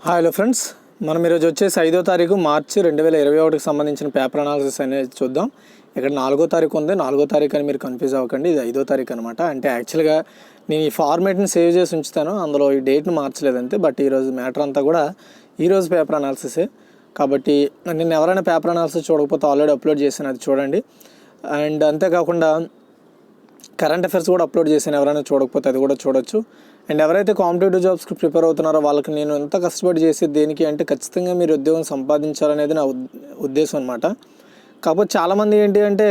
Hello friends, మనం ఈరోజు వచ్చేసి 5వ తారీఖు మార్చి 2021కి సంబంధించిన పేపర్ అనాలిసిస్ అనేది చూద్దాం. ఇక్కడ 4వ తారీఖు ఉంది, 4వ తారీఖు అని మీరు కన్ఫ్యూజ్ అవ్వకండి, ఇది 5వ తారీఖు అనమాట. అంటే యాక్చువల్గా నేను ఈ ఫార్మేట్ని సేవ్ చేసి ఉంచుతాను, అందులో ఈ డేట్ని మార్చలేదంతే. బట్ ఈరోజు మ్యాటర్ అంతా కూడా ఈరోజు పేపర్ అనాలిసిసే కాబట్టి నేను ఎవరైనా పేపర్ అనాలిసిస్ చూడకపోతే ఆల్రెడీ అప్లోడ్ చేశాను, అది చూడండి. అండ్ అంతేకాకుండా కరెంట్ అఫైర్స్ కూడా అప్లోడ్ చేశాను, ఎవరైనా చూడకపోతే అది కూడా చూడొచ్చు. అండ్ ఎవరైతే కాంపిటేటివ్ జాబ్స్కి ప్రిపేర్ అవుతున్నారో వాళ్ళకి నేను ఎంత కష్టపడి చేసేది దేనికి అంటే ఖచ్చితంగా మీరు ఉద్యోగం సంపాదించాలనేది నా ఉద్దేశం అనమాట. కాకపోతే చాలామంది ఏంటి అంటే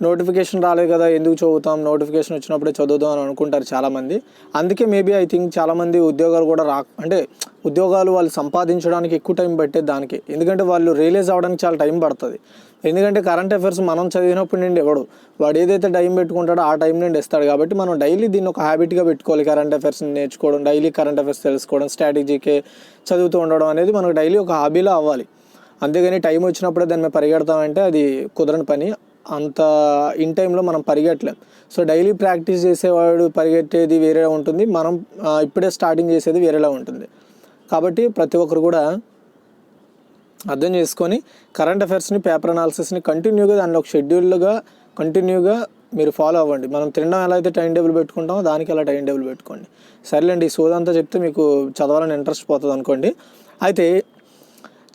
నోటిఫికేషన్ రాలేదు కదా, ఎందుకు చదువుతాం, నోటిఫికేషన్ వచ్చినప్పుడే చదువుదాం అని అనుకుంటారు చాలామంది. అందుకే మేబీ ఐ థింక్ చాలామంది ఉద్యోగాలు కూడా అంటే ఉద్యోగాలు వాళ్ళు సంపాదించడానికి ఎక్కువ టైం పట్టే దానికి, ఎందుకంటే వాళ్ళు రియలైజ్ అవ్వడానికి చాలా టైం పడుతుంది. ఎందుకంటే కరెంట్ అఫైర్స్ మనం చదివినప్పటి నుండి ఎవడు వాడు ఏదైతే టైం పెట్టుకుంటాడో ఆ టైం నుండి ఇస్తాడు. కాబట్టి మనం డైలీ దీన్ని ఒక హ్యాబిట్గా పెట్టుకోవాలి. కరెంట్ అఫైర్స్ని నేర్చుకోవడం, డైలీ కరెంట్ అఫైర్స్ తెలుసుకోవడం, స్ట్రాటజీకే చదువుతూ ఉండడం అనేది మనకు డైలీ ఒక హాబీలో అవ్వాలి. అంతేగాని టైం వచ్చినప్పుడే దాన్ని మేము పరిగెడతామంటే అది కుదరని పని. అంత ఇన్ టైంలో మనం పరిగెట్టలేం. సో డైలీ ప్రాక్టీస్ చేసేవాడు పరిగెట్టేది వేరే ఉంటుంది, మనం ఇప్పుడే స్టార్టింగ్ చేసేది వేరేలా ఉంటుంది. కాబట్టి ప్రతి ఒక్కరు కూడా అర్థం చేసుకొని కరెంట్ అఫైర్స్ని, పేపర్ అనాలిసిస్ని కంటిన్యూగా దానిలో ఒక షెడ్యూల్గా కంటిన్యూగా మీరు ఫాలో అవ్వండి. మనం తినడం ఎలా అయితే టైం టేబుల్ పెట్టుకుంటామో దానికి అలా టైం టేబుల్ పెట్టుకోండి. సరేలేండి, ఈ సోదంతా చెప్తే మీకు చదవాలని ఇంట్రెస్ట్ పోతుంది అనుకోండి. అయితే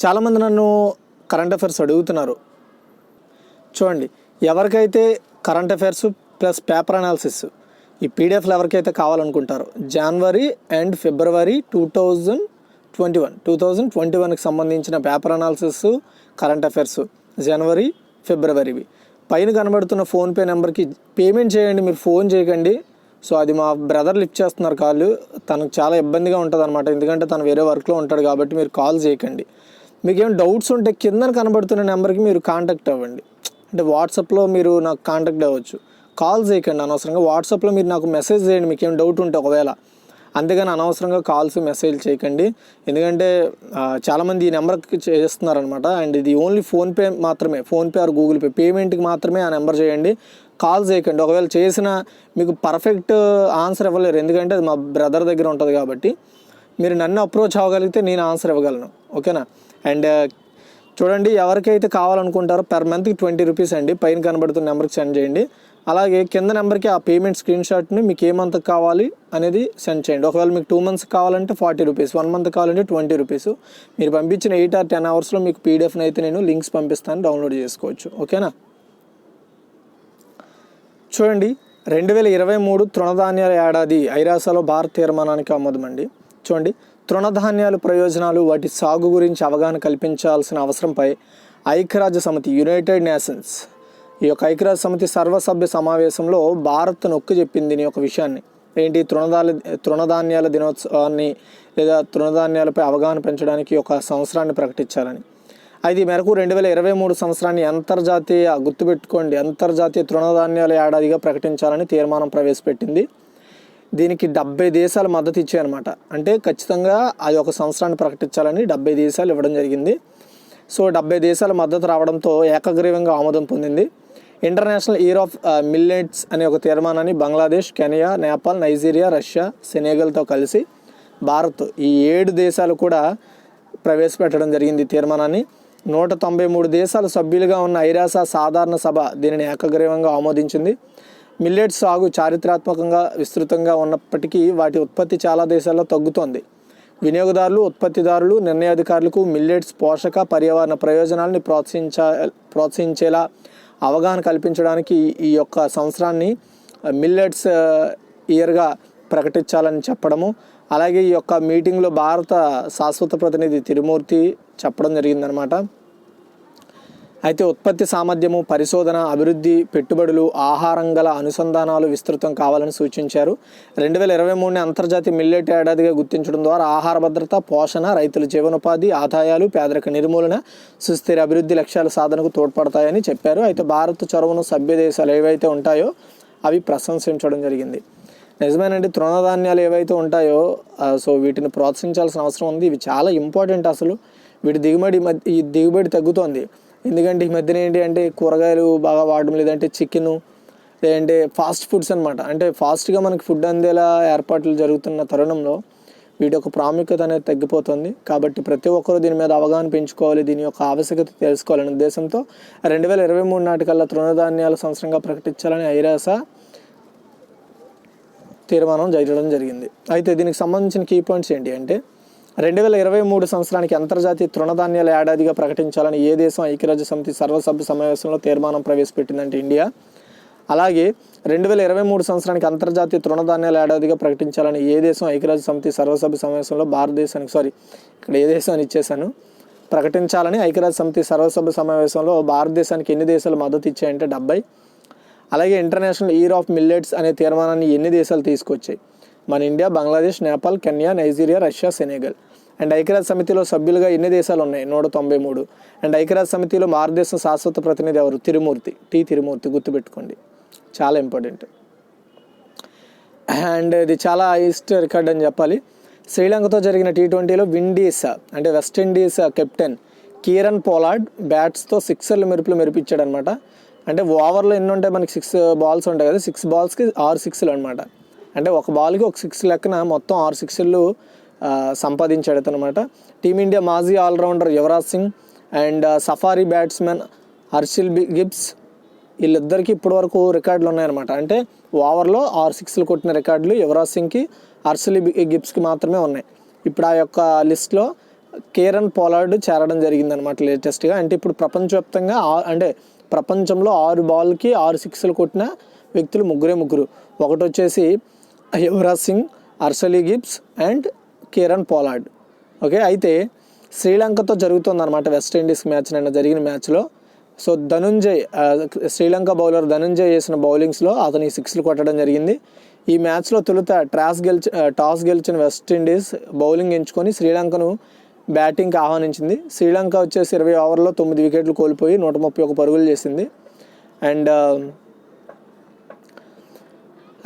చాలామంది నన్ను కరెంట్ అఫైర్స్ అడుగుతున్నారు. చూడండి, ఎవరికైతే current affairs plus paper analysis ఈ పీడిఎఫ్లు ఎవరికైతే కావాలనుకుంటారో జనవరి అండ్ ఫిబ్రవరి 2021కి సంబంధించిన పేపర్ అనాలిసిస్, కరెంట్ అఫైర్స్ జనవరి ఫిబ్రవరివి పైన కనబడుతున్న ఫోన్పే నెంబర్కి పేమెంట్ చేయండి, మీరు ఫోన్ చేయకండి. సో అది మా బ్రదర్ లిఫ్ట్ చేస్తున్నారు కాల్, తనకు చాలా ఇబ్బందిగా ఉంటుంది అనమాట, ఎందుకంటే తను వేరే వర్క్లో ఉంటాడు. కాబట్టి మీరు కాల్ చేయకండి. మీకు ఏమైనా డౌట్స్ ఉంటే కింద కనబడుతున్న నెంబర్కి మీరు కాంటాక్ట్ అవ్వండి. అంటే వాట్సాప్లో మీరు నాకు కాంటాక్ట్ అవ్వచ్చు, కాల్ చేయకండి అనవసరంగా. వాట్సాప్లో మీరు నాకు మెసేజ్ చేయండి మీకు ఏం డౌట్ ఉంటే ఒకవేళ, అంతేగాని అనవసరంగా కాల్స్ మెసేజ్ చేయకండి. ఎందుకంటే చాలామంది ఈ నెంబర్కి చేస్తున్నారనమాట. అండ్ ఇది ఓన్లీ ఫోన్పే మాత్రమే, ఫోన్పే ఆర్ గూగుల్ పే పేమెంట్కి మాత్రమే ఆ నెంబర్ చేయండి, కాల్ చేయకండి. ఒకవేళ చేసినా మీకు పర్ఫెక్ట్ ఆన్సర్ ఇవ్వలేరు, ఎందుకంటే అది మా బ్రదర్ దగ్గర ఉంటుంది. కాబట్టి మీరు నన్ను అప్రోచ్ అవ్వగలిగితే నేను ఆన్సర్ ఇవ్వగలను, ఓకేనా. అండ్ చూడండి, ఎవరికైతే కావాలనుకుంటారో పర్ మంత్కి 20 రూపీస్ అండి, పైన కనబడుతున్న నెంబర్కి సెండ్ చేయండి. అలాగే కింద నెంబర్కి ఆ పేమెంట్ స్క్రీన్ షాట్ని మీకు ఏ మంత్ కావాలి అనేది సెండ్ చేయండి. ఒకవేళ మీకు 2 months కావాలంటే 40 రూపీస్, 1 month కావాలంటే 20 రూపీస్. మీరు పంపించిన 8 or 10 hours మీకు పీడిఎఫ్ని అయితే నేను లింక్స్ పంపిస్తాను, డౌన్లోడ్ చేసుకోవచ్చు, ఓకేనా. చూడండి, 2023 తృణధాన్యాల ఏడాది ఐరాసలో భారత్ తీర్మానానికి ఆమోదమండి. చూడండి, తృణధాన్యాల ప్రయోజనాలు, వాటి సాగు గురించి అవగాహన కల్పించాల్సిన అవసరంపై ఐక్యరాజ్య సమితి, యునైటెడ్ నేషన్స్, ఈ యొక్క ఐక్యరాజ్య సమితి సర్వసభ్య సమావేశంలో భారత్ నొక్కి చెప్పింది దీని యొక్క విషయాన్ని. ఏంటి, తృణధాన్యాల దినోత్సవాన్ని లేదా తృణధాన్యాలపై అవగాహన పెంచడానికి ఒక సంవత్సరాన్ని ప్రకటించాలని. అయితే ఈ మేరకు 2023 సంవత్సరాన్ని గుర్తుపెట్టుకోండి, అంతర్జాతీయ తృణధాన్యాల ఏడాదిగా ప్రకటించాలని తీర్మానం ప్రవేశపెట్టింది. దీనికి 70 దేశాలు మద్దతు ఇచ్చాయన్నమాట. అంటే ఖచ్చితంగా అది ఒక సంవత్సరాన్ని ప్రకటించాలని 70 దేశాలు ఇవ్వడం జరిగింది. సో 70 దేశాల మద్దతు రావడంతో ఏకగ్రీవంగా ఆమోదం పొందింది. ఇంటర్నేషనల్ ఇయర్ ఆఫ్ మిల్లెట్స్ అనే ఒక తీర్మానాన్ని బంగ్లాదేశ్, కెనియా, నేపాల్, నైజీరియా, రష్యా, సెనెగల్తో కలిసి భారత్, ఈ 7 దేశాలు కూడా ప్రవేశపెట్టడం జరిగింది ఈ తీర్మానాన్ని. 193 దేశాలు సభ్యులుగా ఉన్న ఐరాస సాధారణ సభ దీనిని ఏకగ్రీవంగా ఆమోదించింది. మిల్లెట్స్ సాగు చారిత్రాత్మకంగా విస్తృతంగా ఉన్నప్పటికీ వాటి ఉత్పత్తి చాలా దేశాల్లో తగ్గుతోంది. వినియోగదారులు, ఉత్పత్తిదారులు, నిర్ణయాధికారులకు మిల్లెట్స్ పోషక పర్యావరణ ప్రయోజనాలని ప్రోత్సహించేలా అవగాహన కల్పించడానికి ఈ యొక్క సంవత్సరాన్ని మిల్లెట్స్ ఇయర్గా ప్రకటించాలని చెప్పడము. అలాగే ఈ యొక్క మీటింగ్లో భారత శాశ్వత ప్రతినిధి తిరుమూర్తి చెప్పడం జరిగిందనమాట. అయితే ఉత్పత్తి సామర్థ్యము, పరిశోధన, అభివృద్ధి, పెట్టుబడులు, ఆహారం గల అనుసంధానాలు విస్తృతం కావాలని సూచించారు. 2023ని అంతర్జాతీయ మిల్లెట్ ఏడాదిగా గుర్తించడం ద్వారా ఆహార భద్రత, పోషణ, రైతుల జీవనోపాధి, ఆదాయాలు, పేదరిక నిర్మూలన, సుస్థిర అభివృద్ధి లక్ష్యాల సాధనకు తోడ్పడతాయని చెప్పారు. అయితే భారత్ చొరవను సభ్య దేశాలు ఏవైతే ఉంటాయో అవి ప్రశంసించడం జరిగింది. నిజమేనండి, తృణధాన్యాలు ఏవైతే ఉంటాయో సో వీటిని ప్రోత్సహించాల్సిన అవసరం ఉంది. ఇవి చాలా ఇంపార్టెంట్. అసలు వీటి దిగుబడి తగ్గుతోంది. ఎందుకంటే ఈ మధ్యన ఏంటి అంటే కూరగాయలు బాగా వాడడం, లేదంటే చికెను, లేదంటే ఫాస్ట్ ఫుడ్స్ అనమాట. అంటే ఫాస్ట్గా మనకి ఫుడ్ అందేలా ఏర్పాట్లు జరుగుతున్న తరుణంలో వీటి యొక్క ప్రాముఖ్యత అనేది తగ్గిపోతుంది. కాబట్టి ప్రతి ఒక్కరూ దీని మీద అవగాహన పెంచుకోవాలి, దీని యొక్క ఆవశ్యకత తెలుసుకోవాలనే ఉద్దేశంతో 2023 నాటికల్లా తృణధాన్యాల సంవత్సరంగా ప్రకటించాలని ఐరాస తీర్మానం చేయడం జరిగింది. అయితే దీనికి సంబంధించిన కీ పాయింట్స్ ఏంటి అంటే 2023 సంవత్సరానికి అంతర్జాతీయ తృణధాన్యాల ఏడాదిగా ప్రకటించాలని ఏ దేశం ఐక్యరాజ్య సమితి సర్వసభ్య సమావేశంలో తీర్మానం ప్రవేశపెట్టిందంటే ఇండియా. అలాగే 2023 సంవత్సరానికి అంతర్జాతీయ తృణధాన్యాల ఏడాదిగా ప్రకటించాలని ఏ దేశం ఐక్యరాజ్య సమితి సర్వసభ్య సమావేశంలో భారతదేశానికి ఇక్కడ ఏ దేశాన్ని ఇచ్చేసాను ప్రకటించాలని ఐక్యరాజ్య సమితి సర్వసభ్య సమావేశంలో భారతదేశానికి ఎన్ని దేశాలు మద్దతు ఇచ్చాయంటే 70. అలాగే ఇంటర్నేషనల్ ఇయర్ ఆఫ్ మిల్లెట్స్ అనే తీర్మానాన్ని ఎన్ని దేశాలు తీసుకొచ్చాయి? మన India, Bangladesh, Nepal, Kenya, Nigeria, Russia, Senegal. And ఐక్యరాజ్య సమితిలో సభ్యులుగా ఎన్ని దేశాలు ఉన్నాయి? 193. అండ్ ఐక్యరాజ్య సమితిలో భారతదేశం శాశ్వత ప్రతినిధి ఎవరు? తిరుమూర్తి, తిరుమూర్తి, గుర్తుపెట్టుకోండి, చాలా ఇంపార్టెంట్. అండ్ ఇది చాలా హైయెస్ట్ రికార్డ్ అని చెప్పాలి. శ్రీలంకతో జరిగిన T20లో విండీస్ అంటే వెస్టిండీస్ కెప్టెన్ కీరన్ పోలార్డ్ బ్యాట్స్తో సిక్సర్లు మెరిపించాడు అనమాట. అంటే ఓవర్లో ఎన్ని ఉంటాయి మనకి? 6 బాల్స్ ఉంటాయి కదా, 6 బాల్స్కి 6 సిక్స్లు అనమాట. అంటే ఒక బాల్కి ఒక 6 లెక్కన మొత్తం 6 సిక్స్లు సంపాదించాడు అనమాట. టీమిండియా మాజీ allrounder Yuvraj Singh and safari batsmen Herschelle Gibbs వీళ్ళిద్దరికీ ఇప్పటివరకు రికార్డులు ఉన్నాయన్నమాట. అంటే ఓవర్లో 6 సిక్స్లు కొట్టిన రికార్డులు యువరాజ్ సింగ్కి, హర్షిల్ గిబ్స్కి మాత్రమే ఉన్నాయి. ఇప్పుడు ఆ యొక్క లిస్ట్లో కీరన్ పోలార్డ్ చేరడం జరిగిందనమాట లేటెస్ట్గా. అంటే ఇప్పుడు ప్రపంచవ్యాప్తంగా అంటే ప్రపంచంలో 6 బాల్కి 6 సిక్స్లు కొట్టిన వ్యక్తులు ముగ్గురు. ఒకటి వచ్చేసి Yuvraj Singh, Herschelle Gibbs and Kieron Pollard. Okay, అయితే శ్రీలంకతో జరుగుతుందన్నమాట వెస్టిండీస్ మ్యాచ్. నిన్న జరిగిన మ్యాచ్లో సో ధనుంజయ్, శ్రీలంక బౌలర్ ధనుంజయ్ చేసిన బౌలింగ్స్లో అతని 6లు కొట్టడం జరిగింది. ఈ మ్యాచ్లో తొలుత టాస్ గెలిచిన వెస్టిండీస్ బౌలింగ్ ఎంచుకొని శ్రీలంకను బ్యాటింగ్కి ఆహ్వానించింది. శ్రీలంక వచ్చేసి 20 ఓవర్లో 9 వికెట్లు కోల్పోయి 131 పరుగులు చేసింది. అండ్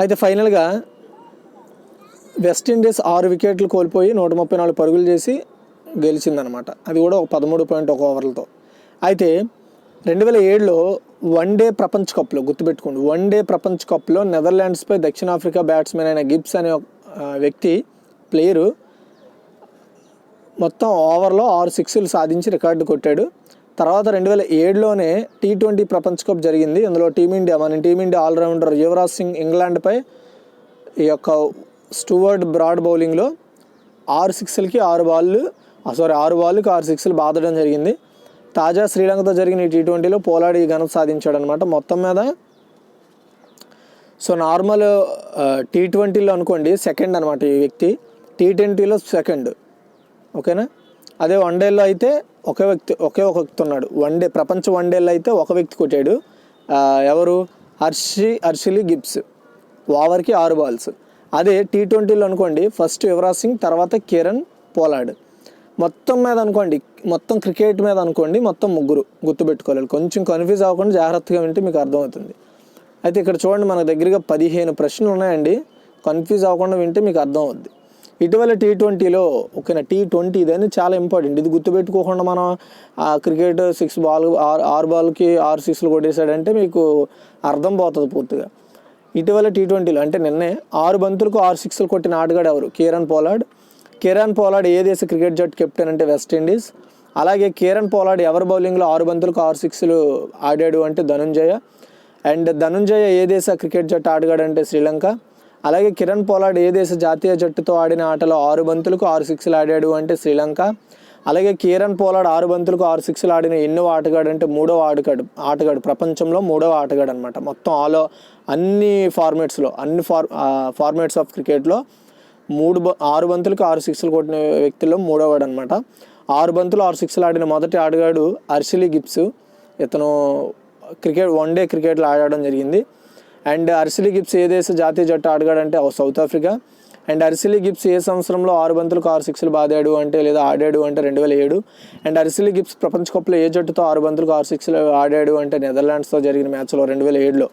అయితే ఫైనల్గా వెస్టిండీస్ 6 వికెట్లు కోల్పోయి 134 పరుగులు చేసి గెలిచిందనమాట. అది కూడా 13.1 ఓవర్లతో. అయితే 2007లో వన్డే ప్రపంచ కప్లో, గుర్తుపెట్టుకోండి, వన్డే ప్రపంచ కప్లో నెదర్లాండ్స్పై దక్షిణాఫ్రికా బ్యాట్స్మెన్ అయిన గిబ్స్ అనే వ్యక్తి ప్లేయరు మొత్తం ఓవర్లో 6 సిక్స్లు సాధించి రికార్డు కొట్టాడు. తర్వాత 2007లోనే T20 ప్రపంచ కప్ జరిగింది. అందులో మన టీమిండియా ఆల్రౌండర్ యువరాజ్ సింగ్ ఇంగ్లాండ్పై ఈ యొక్క స్టూవర్ట్ బ్రాడ్ బౌలింగ్లో 6 సిక్స్లకి 6 బాల్కి 6 సిక్స్లు బాదడం జరిగింది. తాజా శ్రీలంకతో జరిగిన ఈ T20లో పోలార్డ్ ఈ ఘనత సాధించాడు అనమాట. మొత్తం మీద సో నార్మల్ T20లో అనుకోండి సెకండ్ అనమాట ఈ వ్యక్తి, T20లో సెకండ్. ఓకేనా? అదే వన్డేలో అయితే ఒకే ఒక వ్యక్తి ఉన్నాడు. ప్రపంచ వన్డేలో అయితే ఒక వ్యక్తి కొట్టాడు. ఎవరు? హర్షిల్ గిబ్స్, ఓవర్కి 6 బాల్స్. అదే T20లో అనుకోండి ఫస్ట్ యువరాజ్ సింగ్, తర్వాత కీరన్ పోలార్డ్. మొత్తం మీద అనుకోండి, మొత్తం క్రికెట్ మీద అనుకోండి మొత్తం ముగ్గురు. గుర్తుపెట్టుకోవాలి, కొంచెం కన్ఫ్యూజ్ అవ్వకుండా జాగ్రత్తగా వింటే మీకు అర్థమవుతుంది. అయితే ఇక్కడ చూడండి, మన దగ్గరగా 15 ప్రశ్నలు ఉన్నాయండి. కన్ఫ్యూజ్ అవ్వకుండా వింటే మీకు అర్థం అవుద్ది. ఇటీవల T20లో ఓకేనా, T20 ఇదని చాలా ఇంపార్టెంట్. ఇది గుర్తుపెట్టుకోకుండా మనం క్రికెట్ 6 బాల్కి 6 సిక్స్లు కొట్టేశాడంటే మీకు అర్థం పోతుంది పూర్తిగా. ఇటీవల T20లో అంటే నిన్నే 6 బంతులకు 6 సిక్స్లు కొట్టిన ఆటగాడు ఎవరు? కీరన్ పోలార్డ్ ఏ దేశ క్రికెట్ జట్టు కెప్టెన్ అంటే వెస్టిండీస్. అలాగే కీరన్ పోలార్డ్ ఎవరి బౌలింగ్లో 6 బంతులకు 6 సిక్స్లు ఆడాడు అంటే ధనుంజయ. అండ్ ధనుంజయ ఏ దేశ క్రికెట్ జట్టు ఆటగాడు అంటే శ్రీలంక. అలాగే కిరణ్ పోలార్డ్ ఏ దేశ జాతీయ జట్టుతో ఆడిన ఆటలో 6 బంతులకు 6 సిక్స్లు ఆడాడు అంటే శ్రీలంక. అలాగే కీరన్ పోలార్డ్ 6 బంతులకు 6 సిక్స్లు ఆడిన ఎన్నో ఆటగాడు అంటే 3వ ఆటగాడు ప్రపంచంలో 3వ ఆటగాడు అనమాట. మొత్తం అన్ని ఫార్మాట్స్ ఆఫ్ క్రికెట్లో 6 బంతులకు 6 సిక్స్లు కొట్టిన వ్యక్తుల్లో 3వవాడు అనమాట. 6 బంతులు 6 సిక్స్లు ఆడిన మొదటి ఆటగాడు హర్షిల్ గిబ్స్. ఇతను వన్డే క్రికెట్లో ఆడడం జరిగింది. అండ్ హర్షిల్ గిబ్స్ ఏ దేశ జాతీయ జట్టు ఆటగాడు అంటే South Africa. And Herschelle Gibbs ఏ సంవత్సరంలో 6 బంతులకు 6 సిక్స్లు బాదాడు అంటే లేదా ఆడాడు అంటే 2007. అండ్ హర్షిల్ గిబ్స్ ప్రపంచ కప్లో ఏ జట్టుతో 6 బంతులకు 6 సిక్స్లు ఆడాడు అంటే నెదర్లాండ్స్తో జరిగిన మ్యాచ్లో 2007లో.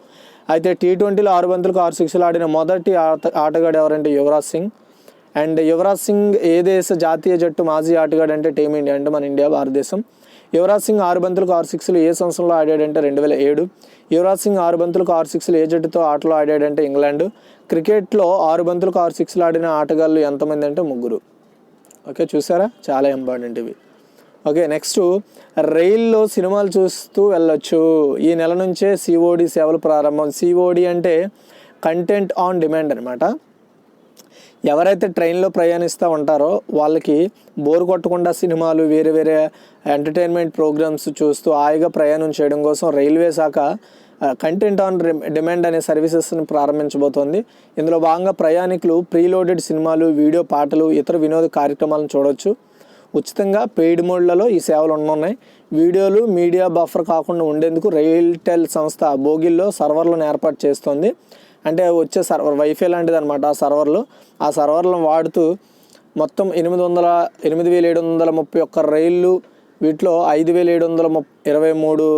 అయితే T20లో 6 బంతులకు 6 సిక్స్లు ఆడిన మొదటి ఆటగాడు ఎవరంటే యువరాజ్ సింగ్. అండ్ యువరాజ్ సింగ్ ఏ దేశ జాతీయ జట్టు మాజీ ఆటగాడు అంటే టీమిండియా అంటే మన ఇండియా భారతదేశం. యువరాజ్ సింగ్ 6 బంతులకు 6 సిక్స్లు ఏ సంవత్సరంలో ఆడాడంటే 2007. యువరాజ్ సింగ్ 6 బంతులకు 6 సిక్స్లు ఏ జట్టుతో ఆటలో ఆడాడంటే ఇంగ్లాండ్. క్రికెట్లో 6 బంతులకు 6 సిక్స్లు ఆడిన ఆటగాళ్ళు ఎంతమంది అంటే 3. ఓకే, చూసారా, చాలా ఇంపార్టెంట్ ఇవి. ఓకే, నెక్స్ట్ రైల్లో సినిమాలు చూస్తూ వెళ్ళొచ్చు. ఈ నెల నుంచే సిఓడి సేవలు ప్రారంభం. సిఓడి అంటే కంటెంట్ ఆన్ డిమాండ్ అనమాట. ఎవరైతే ట్రైన్లో ప్రయాణిస్తూ ఉంటారో వాళ్ళకి బోర్ కొట్టకుండా సినిమాలు, వేరే వేరే ఎంటర్టైన్మెంట్ ప్రోగ్రామ్స్ చూస్తూ హాయిగా ప్రయాణం చేయడం కోసం రైల్వే శాఖ కంటెంట్ ఆన్ డిమాండ్ అనే సర్వీసెస్ని ప్రారంభించబోతోంది. ఇందులో భాగంగా ప్రయాణికులు ప్రీలోడెడ్ సినిమాలు, వీడియో, పాటలు, ఇతర వినోద కార్యక్రమాలను చూడవచ్చు. ఉచితంగా పెయిడ్ మోడ్లలో ఈ సేవలు ఉన్నాయి. వీడియోలు, మీడియా బఫర్ కాకుండా ఉండేందుకు రైల్టెల్ సంస్థ బోగిల్లో సర్వర్లను ఏర్పాటు చేస్తోంది. అంటే వచ్చే సర్వర్ వైఫై లాంటిది అనమాట. ఆ సర్వర్లను వాడుతూ మొత్తం 8,731 రైళ్ళు, వీటిలో 5,723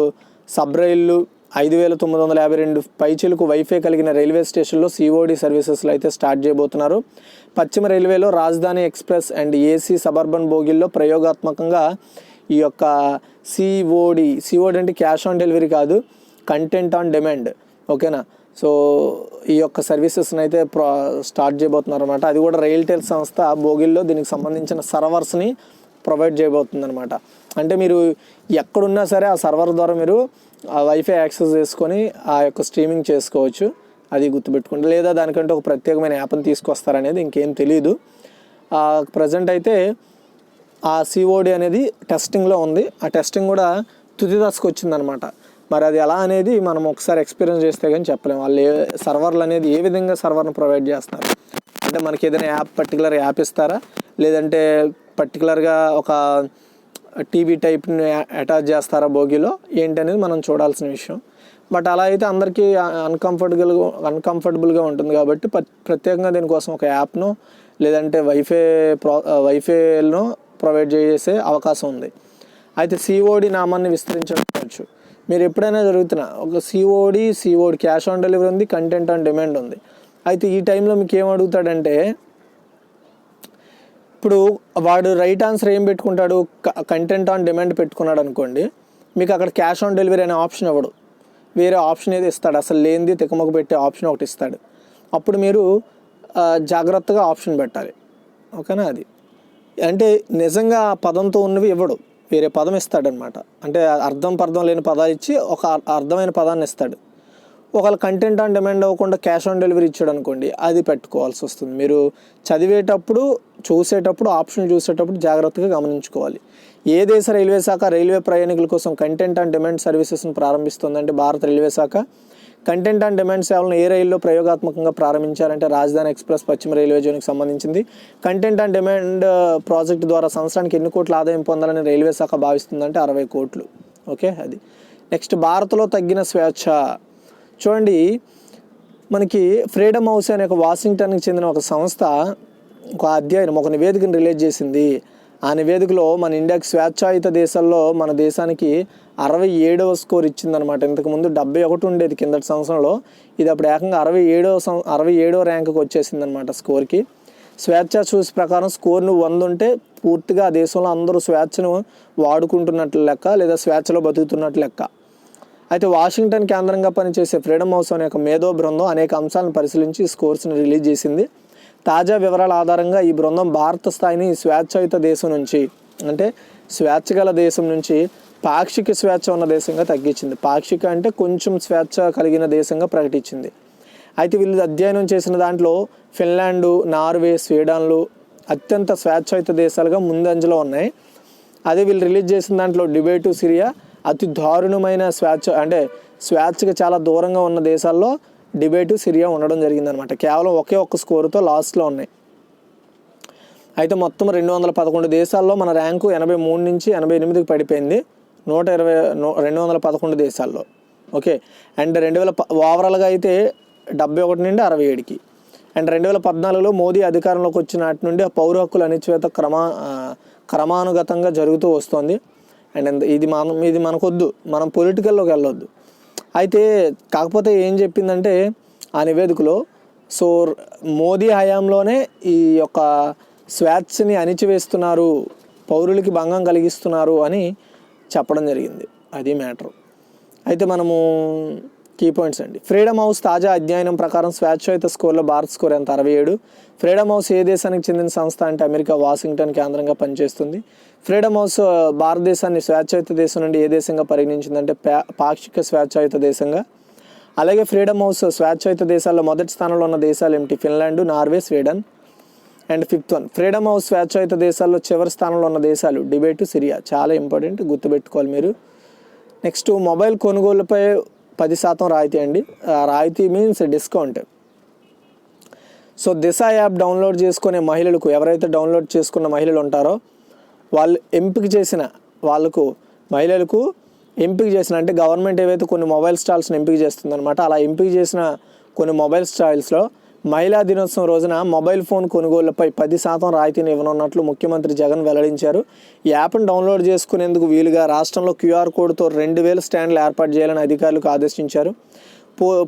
సబ్ రైళ్ళు, 5,952 పైచిలకు వైఫై కలిగిన రైల్వే స్టేషన్లో సిఓడి సర్వీసెస్లు అయితే స్టార్ట్ చేయబోతున్నారు. పశ్చిమ రైల్వేలో రాజధాని ఎక్స్ప్రెస్ అండ్ ఏసీ సబర్బన్ బోగిల్లో ప్రయోగాత్మకంగా ఈ యొక్క సిఓడి అంటే క్యాష్ ఆన్ డెలివరీ కాదు, కంటెంట్ ఆన్ డిమాండ్. ఓకేనా, సో ఈ యొక్క సర్వీసెస్ని అయితే స్టార్ట్ చేయబోతున్నారు అనమాట. అది కూడా రైల్టెల్ సంస్థ బోగిల్లో దీనికి సంబంధించిన సర్వర్స్ని ప్రొవైడ్ చేయబోతుంది అనమాట. అంటే మీరు ఎక్కడున్నా సరే ఆ సర్వర్ ద్వారా మీరు ఆ వైఫై యాక్సెస్ చేసుకొని ఆ యొక్క స్ట్రీమింగ్ చేసుకోవచ్చు. అది గుర్తుపెట్టుకోండి. లేదా దానికంటే ఒక ప్రత్యేకమైన యాప్ని తీసుకొస్తారనేది ఇంకేం తెలియదు. ప్రజెంట్ అయితే ఆ సిఓడి అనేది టెస్టింగ్లో ఉంది. ఆ టెస్టింగ్ కూడా తుది దశకు వచ్చిందనమాట. మరి అది ఎలా అనేది మనం ఒకసారి ఎక్స్పీరియన్స్ చేస్తే కానీ చెప్పలేము. వాళ్ళు సర్వర్లు అనేది ఏ విధంగా సర్వర్ను ప్రొవైడ్ చేస్తున్నారు అంటే మనకి ఏదైనా పర్టికులర్ యాప్ ఇస్తారా, లేదంటే పర్టికులర్గా ఒక టీవీ టైప్ని అటాచ్ చేస్తారా బోగిలో, ఏంటి అనేది మనం చూడాల్సిన విషయం. బట్ అలా అయితే అందరికీ అన్కంఫర్టబుల్గా ఉంటుంది కాబట్టి ప్రత్యేకంగా దీనికోసం ఒక యాప్ను లేదంటే వైఫైను ప్రొవైడ్ చేసే అవకాశం ఉంది. అయితే సిఓడి నామాన్ని విస్తరించవచ్చు. మీరు ఎప్పుడైనా జరుగుతున్న ఒక సిఓడి క్యాష్ ఆన్ డెలివరీ ఉంది, కంటెంట్ ఆన్ డిమాండ్ ఉంది. అయితే ఈ టైంలో మీకు ఏం అడుగుతాడంటే, ఇప్పుడు వాడు రైట్ ఆన్సర్ ఏం పెట్టుకుంటాడు, కంటెంట్ ఆన్ డిమాండ్ పెట్టుకున్నాడు అనుకోండి, మీకు అక్కడ క్యాష్ ఆన్ డెలివరీ అనే ఆప్షన్ ఇవ్వడు, వేరే ఆప్షన్ ఏది ఇస్తాడు, అసలు లేనిది తికమక పెట్టే ఆప్షన్ ఒకటి ఇస్తాడు. అప్పుడు మీరు జాగ్రత్తగా ఆప్షన్ పెట్టాలి. ఓకేనా, అది అంటే నిజంగా ఆ పదంతో ఉన్నవి ఇవ్వడు, వేరే పదం ఇస్తాడనమాట. అంటే అర్థం లేని పదాలు ఇచ్చి ఒక అర్థమైన పదాన్ని ఇస్తాడు. ఒకవేళ కంటెంట్ ఆన్ డిమాండ్ అవ్వకుండా క్యాష్ ఆన్ డెలివరీ ఇచ్చాడు అనుకోండి, అది పెట్టుకోవాల్సి వస్తుంది. మీరు చదివేటప్పుడు, ఆప్షన్ చూసేటప్పుడు జాగ్రత్తగా గమనించుకోవాలి. ఏ దేశ రైల్వే శాఖ రైల్వే ప్రయాణికుల కోసం కంటెంట్ ఆన్ డిమాండ్ సర్వీసెస్ను ప్రారంభిస్తుందంటే భారత రైల్వే శాఖ. కంటెంట్ ఆన్ డిమాండ్ సేవలను ఏ రైల్లో ప్రయోగాత్మకంగా ప్రారంభించారంటే రాజధాని ఎక్స్ప్రెస్ పశ్చిమ రైల్వే జోన్కి సంబంధించింది. కంటెంట్ ఆన్ డిమాండ్ ప్రాజెక్ట్ ద్వారా సంవత్సరానికి ఎన్ని కోట్ల ఆదాయం పొందాలని రైల్వే శాఖ భావిస్తుందంటే 60 కోట్లు. ఓకే, అది నెక్స్ట్. భారత్లో తగ్గిన స్వేచ్ఛ. చూడండి, మనకి ఫ్రీడమ్ హౌస్ అనే ఒక వాషింగ్టన్కి చెందిన ఒక సంస్థ ఒక నివేదికను రిలీజ్ చేసింది. ఆ నివేదికలో మన ఇండియాకి స్వేచ్ఛాయుత దేశాల్లో మన దేశానికి 67వ స్కోర్ ఇచ్చిందనమాట. ఇంతకుముందు 71 ఉండేది కిందటి సంవత్సరంలో, ఇది అప్పుడు ఏకంగా 67వ ర్యాంకుకి వచ్చేసిందనమాట స్కోర్కి. స్వేచ్ఛ చూసి ప్రకారం స్కోర్ను 100 ఉంటే పూర్తిగా ఆ దేశంలో అందరూ స్వేచ్ఛను వాడుకుంటున్నట్లు లెక్క, లేదా స్వేచ్ఛలో బతుకుతున్నట్లు లెక్క. అయితే వాషింగ్టన్ కేంద్రంగా పనిచేసే ఫ్రీడమ్ హౌస్ అనే ఒక మేధో బృందం అనేక అంశాలను పరిశీలించి స్కోర్స్ని రిలీజ్ చేసింది. తాజా వివరాల ఆధారంగా ఈ బృందం భారత స్థాయిని స్వేచ్ఛాయుత దేశం నుంచి, అంటే స్వేచ్ఛ గల దేశం నుంచి పాక్షిక స్వేచ్ఛ ఉన్న దేశంగా తగ్గించింది. పాక్షిక అంటే కొంచెం స్వేచ్ఛ కలిగిన దేశంగా ప్రకటించింది. అయితే వీళ్ళు అధ్యయనం చేసిన దాంట్లో ఫిన్లాండు, నార్వే, స్వీడన్లు అత్యంత స్వేచ్ఛాయుత దేశాలుగా ముందంజలో ఉన్నాయి. అదే వీళ్ళు రిలీజ్ చేసిన దాంట్లో టిబెట్, సిరియా అతి దారుణమైన స్వేచ్ఛకి చాలా దూరంగా ఉన్న దేశాల్లో టిబెట్, సిరియా ఉండడం జరిగిందనమాట. కేవలం ఒకే ఒక్క స్కోరుతో లాస్ట్లో ఉన్నాయి. అయితే మొత్తం 211 దేశాల్లో మన ర్యాంకు 83 నుంచి 88కి పడిపోయింది. 211 దేశాల్లో. ఓకే, అండ్ ఓవరాల్గా అయితే 71 నుండి 67కి. అండ్ 2014లో మోదీ అధికారంలోకి వచ్చిన నాటి నుండి పౌర హక్కుల అణిచివేత క్రమానుగతంగా జరుగుతూ వస్తుంది. అండ్ ఇది మనకొద్దు, మనం పొలిటికల్లోకి వెళ్ళొద్దు. అయితే కాకపోతే ఏం చెప్పిందంటే ఆ నివేదికలో, సో మోదీ హయాంలోనే ఈ యొక్క స్వేచ్ఛని అణిచివేస్తున్నారు, పౌరులకి భంగం కలిగిస్తున్నారు అని చెప్పడం జరిగింది. అది మ్యాటర్. అయితే మనము కీ పాయింట్స్ అండి. ఫ్రీడమ్ హౌస్ తాజా అధ్యయనం ప్రకారం స్వేచ్ఛాయుత స్కోర్లో భారత్ స్కోర్ ఎంత? 67. ఫ్రీడమ్ హౌస్ ఏ దేశానికి చెందిన సంస్థ అంటే అమెరికా వాషింగ్టన్ కేంద్రంగా పనిచేస్తుంది. ఫ్రీడమ్ హౌస్ భారతదేశాన్ని స్వేచ్ఛాయుత దేశం నుండి ఏ దేశంగా పరిగణించిందంటే పాక్షిక స్వేచ్ఛాయుత దేశంగా. అలాగే ఫ్రీడమ్ హౌస్ స్వేచ్ఛాయుత దేశాల్లో మొదటి స్థానంలో ఉన్న దేశాలు ఏమిటి? Finland, Norway, Sweden. And 5th one, Freedom House స్వేచ్ఛాయుత దేశాల్లో చివరి స్థానంలో ఉన్న దేశాలు డిబేట్, సిరియా. చాలా ఇంపార్టెంట్, గుర్తుపెట్టుకోవాలి మీరు. నెక్స్ట్ మొబైల్ కొనుగోలుపై 10% రాయితీ అండి. రాయితీ మీన్స్ డిస్కౌంట్. సో దిశ యాప్ డౌన్లోడ్ చేసుకునే మహిళలకు, ఎవరైతే డౌన్లోడ్ చేసుకున్న మహిళలు ఉంటారో వాళ్ళు మహిళలకు ఎంపిక చేసిన అంటే గవర్నమెంట్ ఏవైతే కొన్ని మొబైల్ స్టాల్స్ని ఎంపిక చేస్తుందన్నమాట. అలా ఎంపిక చేసిన కొన్ని మొబైల్ స్టాల్స్లో మహిళా దినోత్సవం రోజున మొబైల్ ఫోన్ కొనుగోళ్లపై 10% రాయితీని ఇవ్వనున్నట్లు ముఖ్యమంత్రి జగన్ వెల్లడించారు. ఈ యాప్ను డౌన్లోడ్ చేసుకునేందుకు వీలుగా రాష్ట్రంలో క్యూఆర్ కోడ్తో 2000 స్టాండ్లు ఏర్పాటు చేయాలని అధికారులకు ఆదేశించారు.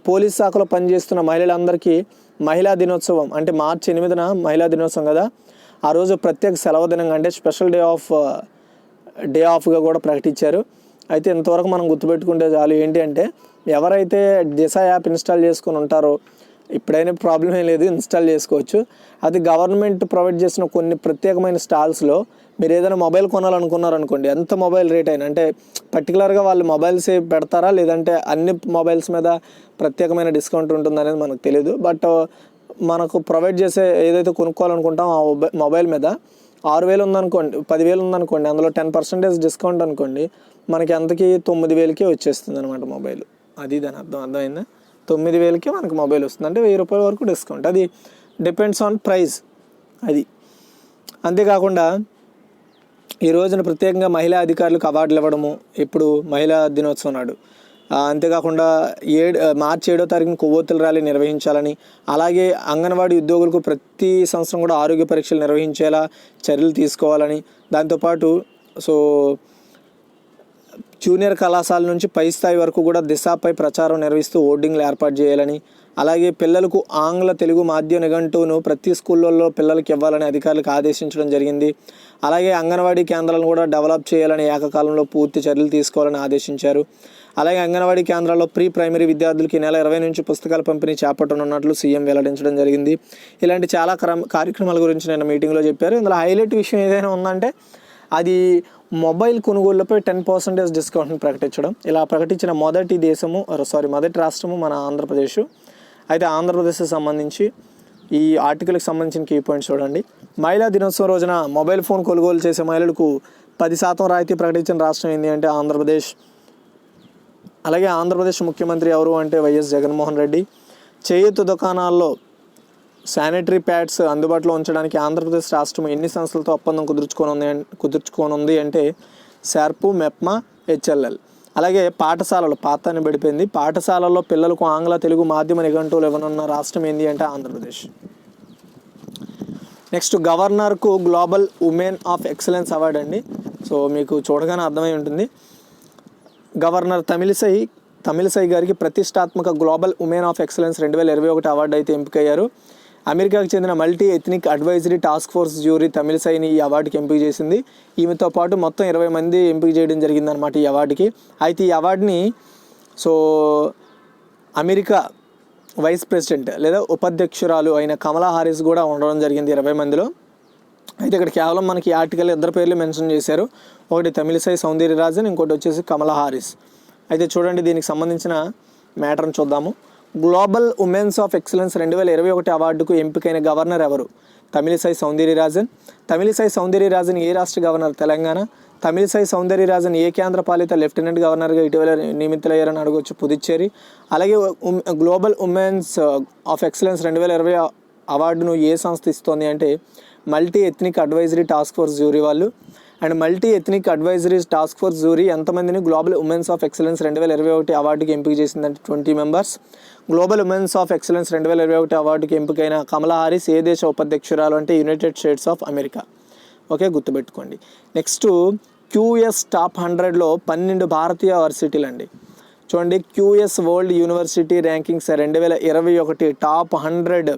పోలీస్ శాఖలో పనిచేస్తున్న మహిళలందరికీ మహిళా దినోత్సవం అంటే మార్చి 8న మహిళా దినోత్సవం కదా, ఆ రోజు ప్రత్యేక సెలవు దినంగా అంటే స్పెషల్ డే ఆఫ్గా కూడా ప్రకటించారు. అయితే ఇంతవరకు మనం గుర్తుపెట్టుకుంటే చాలు. ఏంటి అంటే ఎవరైతే దిశ యాప్ ఇన్స్టాల్ చేసుకుని ఉంటారో ఇప్పుడైనా ప్రాబ్లం ఏం లేదు, ఇన్స్టాల్ చేసుకోవచ్చు. అది గవర్నమెంట్ ప్రొవైడ్ చేసిన కొన్ని ప్రత్యేకమైన స్టాల్స్లో మీరు ఏదైనా మొబైల్ కొనాలనుకున్నారనుకోండి, ఎంత మొబైల్ రేట్ అయినా అంటే పర్టికులర్గా వాళ్ళు మొబైల్సే పెడతారా లేదంటే అన్ని మొబైల్స్ మీద ప్రత్యేకమైన డిస్కౌంట్ ఉంటుందనేది మనకు తెలియదు. బట్ మనకు ప్రొవైడ్ చేసే ఏదైతే కొనుక్కోవాలనుకుంటాం ఆ మొబైల్ మీద 6000 ఉందనుకోండి, 10,000 ఉందనుకోండి, అందులో 10% డిస్కౌంట్ అనుకోండి, మనకి ఎంతకి 9,000కే వచ్చేస్తుంది అనమాట మొబైల్. అది దాని అర్థమైందా? 9,000కే మనకు మొబైల్ వస్తుంది అంటే 1000 రూపాయల వరకు డిస్కౌంట్. అది డిపెండ్స్ ఆన్ ప్రైస్. అది అంతేకాకుండా ఈ రోజున ప్రత్యేకంగా మహిళా అధికారులకు అవార్డులు ఇవ్వడము ఇప్పుడు మహిళా దినోత్సవం నాడు. అంతేకాకుండా మార్చి 7వ తారీఖున కొవ్వొత్తుల ర్యాలీ నిర్వహించాలని, అలాగే అంగన్వాడీ ఉద్యోగులకు ప్రతి సంవత్సరం కూడా ఆరోగ్య పరీక్షలు నిర్వహించేలా చర్యలు తీసుకోవాలని, దాంతోపాటు జూనియర్ కళాశాల నుంచి పై స్థాయి వరకు కూడా దిశపై ప్రచారం నిర్వహిస్తూ హోర్డింగ్లు ఏర్పాటు చేయాలని, అలాగే పిల్లలకు ఆంగ్ల తెలుగు మాధ్య నిఘంటువును ప్రతి స్కూళ్ళల్లో పిల్లలకి ఇవ్వాలని అధికారులకు ఆదేశించడం జరిగింది. అలాగే అంగన్వాడీ కేంద్రాలను కూడా డెవలప్ చేయాలని ఏకకాలంలో పూర్తి చర్యలు తీసుకోవాలని ఆదేశించారు. అలాగే అంగన్వాడీ కేంద్రాల్లో ప్రీ ప్రైమరీ విద్యార్థులకి నెల 20 నుంచి పుస్తకాల పంపిణీ చేపట్టనున్నట్లు సీఎం వెల్లడించడం జరిగింది. ఇలాంటి చాలా కార్యక్రమాల గురించి నేను మీటింగ్లో చెప్పారు. ఇందులో హైలైట్ విషయం ఏదైనా ఉందంటే అది మొబైల్ కొనుగోళ్లపై 10% డిస్కౌంట్ని ప్రకటించడం. ఇలా ప్రకటించిన మొదటి రాష్ట్రము మన ఆంధ్రప్రదేశ్. అయితే ఆంధ్రప్రదేశ్కి సంబంధించి ఈ ఆర్టికల్కి సంబంధించిన కీ పాయింట్స్ చూడండి. మహిళా దినోత్సవం రోజున మొబైల్ ఫోన్ కొనుగోలు చేసే మహిళలకు 10% రాయితీ ప్రకటించిన రాష్ట్రం ఏంటి అంటే ఆంధ్రప్రదేశ్. అలాగే ఆంధ్రప్రదేశ్ ముఖ్యమంత్రి ఎవరు అంటే వైఎస్ జగన్మోహన్ రెడ్డి. చేయూత దుకాణాల్లో శానిటరీ ప్యాడ్స్ అందుబాటులో ఉంచడానికి ఆంధ్రప్రదేశ్ రాష్ట్రం ఎన్ని సంస్థలతో ఒప్పందం కుదుర్చుకోనుంది అంటే శార్పు, మెప్మా, హెచ్ఎల్ఎల్. అలాగే పాఠశాలలు పాతాన్ని పడిపోయింది. పాఠశాలల్లో పిల్లలకు ఆంగ్ల తెలుగు మాధ్యమ నిఘంటువులు ఇవ్వనున్న రాష్ట్రం ఏంటి అంటే ఆంధ్రప్రదేశ్. నెక్స్ట్ గవర్నర్కు global women of excellence award అండి. సో మీకు చూడగానే అర్థమై ఉంటుంది. గవర్నర్ తమిళిసై గారికి ప్రతిష్టాత్మక global women of excellence 2021 award అయితే ఎంపికయ్యారు. అమెరికాకు చెందిన multi ethnic advisory task force jury తమిళిసైని ఈ అవార్డుకి ఎంపిక చేసింది. ఈమెతో పాటు మొత్తం 20 మంది ఎంపిక చేయడం జరిగిందనమాట ఈ అవార్డుకి. అయితే ఈ అవార్డుని అమెరికా వైస్ ప్రెసిడెంట్ లేదా ఉపాధ్యక్షురాలు అయిన కమలా హారిస్ కూడా ఉండడం జరిగింది 20 మందిలో. అయితే ఇక్కడ కేవలం మనకి ఆర్టికల్ 2 పేర్లు మెన్షన్ చేశారు. ఒకటి తమిళిసై సౌందర్యరాజన్, ఇంకోటి వచ్చేసి కమలా హారిస్. అయితే చూడండి దీనికి సంబంధించిన మ్యాటర్ని చూద్దాము. గ్లోబల్ ఉమెన్స్ ఆఫ్ ఎక్సలెన్స్ 2021 అవార్డుకు ఎంపికైన గవర్నర్ ఎవరు? తమిళిసై సౌందర్యరాజన్. తమిళిసై సౌందర్యరాజన్ ఏ రాష్ట్ర గవర్నర్? తెలంగాణ. తమిళిసై సౌందర్యరాజన్ ఏ కేంద్రపాలిత లెఫ్టినెంట్ గవర్నర్గా ఇటీవల నియమితులయ్యారని అడగవచ్చు? పుదుచ్చేరి. అలాగే గ్లోబల్ ఉమెన్స్ ఆఫ్ ఎక్సలెన్స్ 2020 అవార్డును ఏ సంస్థ ఇస్తోంది అంటే multi ethnic advisory task force jury వాళ్ళు. And multi ethnic advisory task force jury ఎంతమందిని గ్లోబల్ ఉమెన్స్ ఆఫ్ ఎక్సలెన్స్ 2021 అవార్డుకి ఎంపిక చేసిందంటే 20 members. Global women's of excellence 2021 అవార్డుకి ఎంపికైన కమలా హారిస్ ఏ దేశ ఉపాధ్యక్షురాలు అంటే United States of America. Okay, గుర్తుపెట్టుకోండి. నెక్స్ట్ QS టాప్ 100లో 12 భారతీయ వర్సిటీలు అండి. చూడండి, QS world university rankings 2021 top 100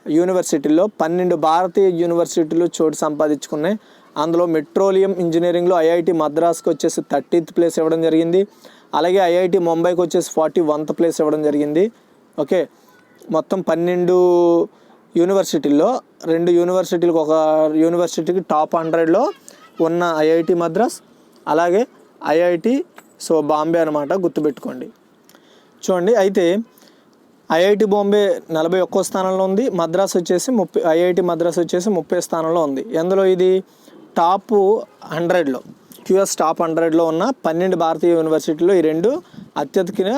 యూనివర్సిటీల్లో 12 భారతీయ యూనివర్సిటీలు చోటు సంపాదించుకున్నాయి. అందులో మెట్రోలియం ఇంజనీరింగ్లో ఐఐటి మద్రాస్కి వచ్చేసి 30th ప్లేస్ ఇవ్వడం జరిగింది. అలాగే ఐఐటి ముంబైకి వచ్చేసి 41th ప్లేస్ ఇవ్వడం జరిగింది. ఓకే, మొత్తం 12 యూనివర్సిటీల్లో 2 యూనివర్సిటీలకు, ఒక యూనివర్సిటీకి టాప్ 100లో ఉన్న ఐఐటి మద్రాస్, అలాగే ఐఐటి బాంబే అనమాట, గుర్తుపెట్టుకోండి. చూడండి, అయితే ఐఐటి బాంబే 41వ స్థానంలో ఉంది, మద్రాస్ వచ్చేసి ఐఐటి మద్రాస్ వచ్చేసి 30వ స్థానంలో ఉంది. ఎందులో ఇది టాప్ 100లో, క్యూఎస్ టాప్ 100లో ఉన్న 12 భారతీయ యూనివర్సిటీల్లో ఈ 2 అత్యధిక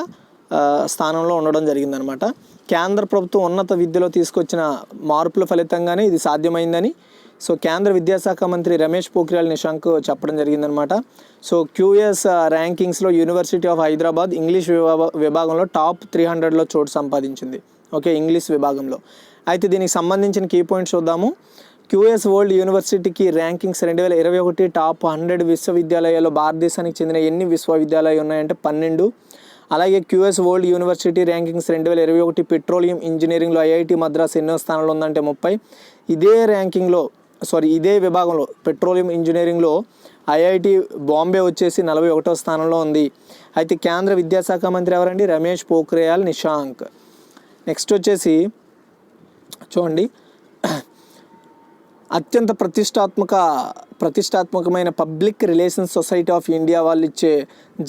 స్థానంలో ఉండడం జరిగిందనమాట. కేంద్ర ప్రభుత్వం ఉన్నత విద్యలో తీసుకొచ్చిన మార్పుల ఫలితంగానే ఇది సాధ్యమైందని కేంద్ర విద్యాశాఖ మంత్రి రమేష్ పోఖ్రియాల్ నిశాంక్ చెప్పడం జరిగిందనమాట. క్యూఎస్ ర్యాంకింగ్స్లో యూనివర్సిటీ ఆఫ్ హైదరాబాద్ ఇంగ్లీష్ విభాగంలో టాప్ 300లో చోటు సంపాదించింది. ఓకే, ఇంగ్లీష్ విభాగంలో. అయితే దీనికి సంబంధించిన కీ పాయింట్స్ చూద్దాము. క్యూఎస్ వరల్డ్ యూనివర్సిటీకి ర్యాంకింగ్స్ 2021 టాప్ 100 విశ్వవిద్యాలయాల్లో భారతదేశానికి చెందిన ఎన్ని విశ్వవిద్యాలయాలు ఉన్నాయంటే 12. అలాగే QS world university rankings 2021 petroleum ఇంజనీరింగ్లో ఐఐటి మద్రాస్ ఎన్నో స్థానంలో ఉందంటే 30. ఇదే విభాగంలో పెట్రోలియం ఇంజనీరింగ్లో ఐఐటి బాంబే వచ్చేసి 41వ స్థానంలో ఉంది. అయితే కేంద్ర విద్యాశాఖ మంత్రి ఎవరండి? రమేష్ పోఖ్రియాల్ నిశాంక్. నెక్స్ట్ వచ్చేసి చూడండి, అత్యంత ప్రతిష్టాత్మకమైన public relations society of India వాళ్ళు ఇచ్చే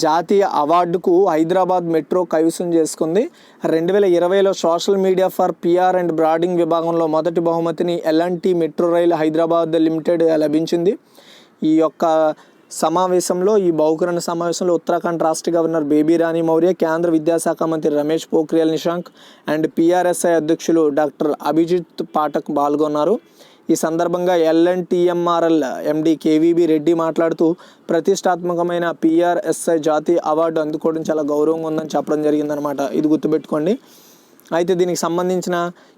జాతీయ అవార్డుకు హైదరాబాద్ మెట్రో కైవసం చేసుకుంది. 2020లో social media for PR and branding విభాగంలో మొదటి బహుమతిని L and T metro rail Hyderabad limited లభించింది. ఈ బహుకరణ సమావేశంలో ఉత్తరాఖండ్ రాష్ట్ర గవర్నర్ బేబీ రాణి మౌర్య, కేంద్ర విద్యాశాఖ మంత్రి రమేష్ పోఖ్రియాల్ నిశాంక్ అండ్ పిఆర్ఎస్ఐ అధ్యక్షులు డాక్టర్ అభిజిత్ పాఠక్ పాల్గొన్నారు. ఈ సందర్భంగా ఎల్ఎన్టీఎంఆర్ఎల్ ఎండి కేవీబీ రెడ్డి మాట్లాడుతూ ప్రతిష్టాత్మకమైన పిఆర్ఎస్ఐ జాతీయ అవార్డు అందుకోవడం చాలా గౌరవంగా ఉందని చెప్పడం జరిగిందనమాట. ఇది గుర్తుపెట్టుకోండి. అయితే దీనికి సంబంధించిన